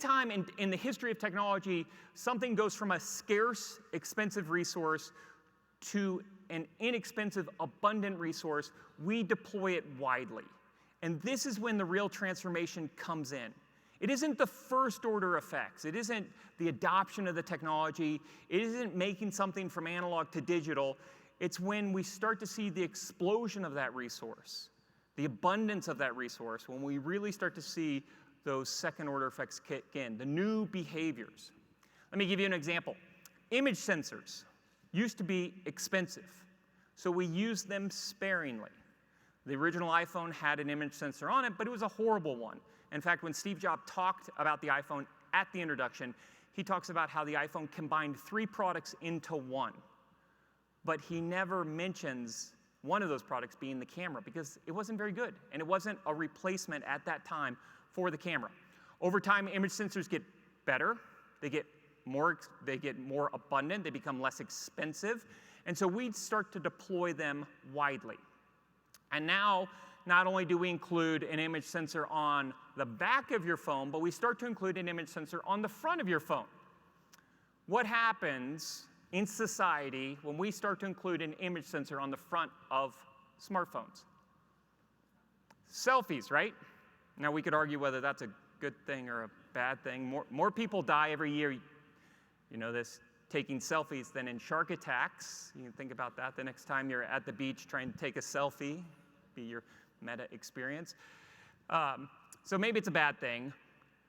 anytime in the history of technology something goes from a scarce, expensive resource to an inexpensive, abundant resource, we deploy it widely. And this is when the real transformation comes in. It isn't the first order effects. It isn't the adoption of the technology. It isn't making something from analog to digital. It's when we start to see the explosion of that resource, the abundance of that resource, when we really start to see those second order effects kick in, the new behaviors. Let me give you an example. Image sensors used to be expensive, so we used them sparingly. The original iPhone had an image sensor on it, but it was a horrible one. In fact, when Steve Jobs talked about the iPhone at the introduction, he talks about how the iPhone combined 3 products into one. But he never mentions one of those products being the camera because it wasn't very good, and it wasn't a replacement at that time for the camera. Over time, image sensors get better. They get more abundant. They become less expensive. And so we start to deploy them widely. And now, not only do we include an image sensor on the back of your phone, but we start to include an image sensor on the front of your phone. What happens in society when we start to include an image sensor on the front of smartphones? Selfies, right? Now, we could argue whether that's a good thing or a bad thing. More people die every year, you know this, taking selfies than in shark attacks. You can think about that the next time you're at the beach trying to take a selfie, be your meta experience. So maybe it's a bad thing.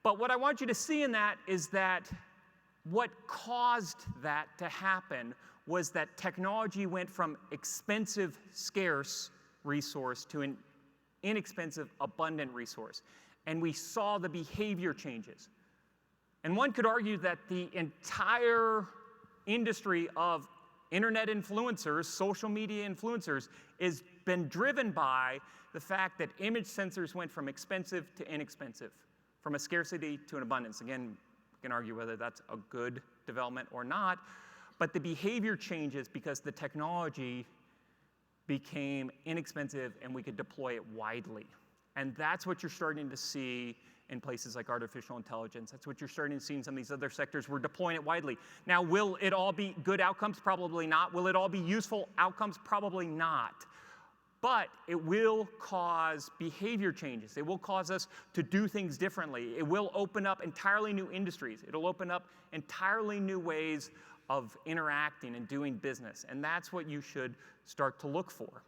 But what I want you to see in that is that what caused that to happen was that technology went from expensive, scarce resource to an inexpensive, abundant resource. And we saw the behavior changes. And one could argue that the entire industry of internet influencers, social media influencers, has been driven by the fact that image sensors went from expensive to inexpensive, from a scarcity to an abundance. Again, we can argue whether that's a good development or not, but the behavior changes because the technology became inexpensive and we could deploy it widely. And that's what you're starting to see in places like artificial intelligence. That's what you're starting to see in some of these other sectors. We're deploying it widely. Now, will it all be good outcomes? Probably not. Will it all be useful outcomes? Probably not. But it will cause behavior changes. It will cause us to do things differently. It will open up entirely new industries. It'll open up entirely new ways of interacting and doing business. And that's what you should start to look for.